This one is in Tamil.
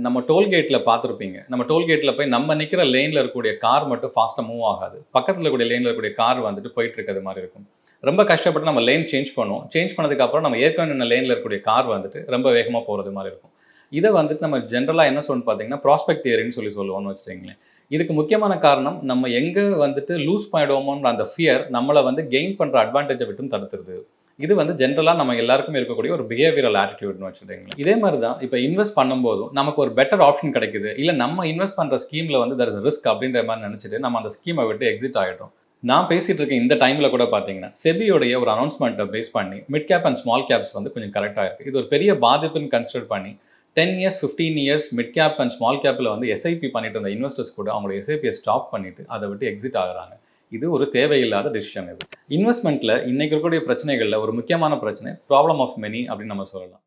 நம்ம டோல்கேட்டில் பார்த்துருப்பீங்க. நம்ம டோல்கேட்டில் போய் நம்ம நிற்கிற லேனில் இருக்கக்கூடிய கார் மட்டும் ஃபாஸ்ட்டாக மூவ் ஆகாது. பக்கத்தில் இருக்கக்கூடிய லேனில் இருக்கக்கூடிய கார் வந்துட்டு போயிட்டு இருக்கிறது மாதிரி இருக்கும். ரொம்ப கஷ்டப்பட்டு நம்ம லேன் சேஞ்ச் பண்ணுவோம். சேஞ்ச் பண்ணதுக்கப்புறம் நம்ம ஏற்கனவே நின்ன லேனில் இருக்கக்கூடிய கார் வந்துட்டு ரொம்ப வேகமாக போகிறது மாதிரி இருக்கும். இதை வந்துட்டு நம்ம ஜென்ரலாக என்ன சொல்லணும்னு பார்த்தீங்கன்னா ப்ராஸ்பெக்ட் தியரின்னு சொல்லுவோம்னு வச்சுக்கோங்களேன். இதுக்கு முக்கியமான காரணம் நம்ம எங்கே வந்துட்டு லூஸ் பண்ணிடுவோமோன்ற அந்த ஃபியர் நம்மளை வந்து கெயின் பண்ணுற அட்வான்டேஜை விட்டும் தடுத்துருது. இது வந்து ஜென்ரலாக நம்ம எல்லாருக்குமே இருக்கக்கூடிய ஒரு பிஹேவியரல் ஆட்டிடியூட்னு வச்சுருக்கீங்களா. இதே மாதிரி தான் இப்போ இன்வெஸ்ட் பண்ணும்போதும் நமக்கு ஒரு பெட்டர் ஆப்ஷன் கிடைக்குது, இல்லை நம்ம இன்வெஸ்ட் பண்ணுற ஸ்கீமில் வந்து தர் இஸ் ரிஸ்க் அப்படின்ற மாதிரி நினச்சிட்டு நம்ம அந்த ஸ்கீமை விட்டு எக்ஸிட் ஆகிட்டோம். நான் பேசிகிட்டு இருக்க இந்த டைமில் கூட பார்த்தீங்கன்னா செபியோடைய ஒரு அனௌன்ஸ்மெண்ட்டை பேஸ் பண்ணி mid cap and small caps வந்து கொஞ்சம் கரெக்டாக இருக்குது. இது ஒரு பெரிய பாதிப்புன்னு கன்சிடர் பண்ணி 10 years 15 years mid cap and small கேப்பில் வந்து எஸ்ஐபி பண்ணிட்டு இருந்த இன்வெஸ்டர்ஸ் கூட அவங்களோட எஸ்ஐபியை ஸ்டாப் பண்ணிவிட்டு அதை விட்டு எக்ஸிட் ஆகுறாங்க. இது ஒரு தேவையில்லாத டிசிஷன். இது இன்வெஸ்ட்மெண்ட்டில் இன்றைக்கி இருக்கக்கூடிய பிரச்சனைகளில் ஒரு முக்கியமான பிரச்சனை ப்ராப்ளம் ஆஃப் மெனி அப்படின்னு நம்ம சொல்லலாம்.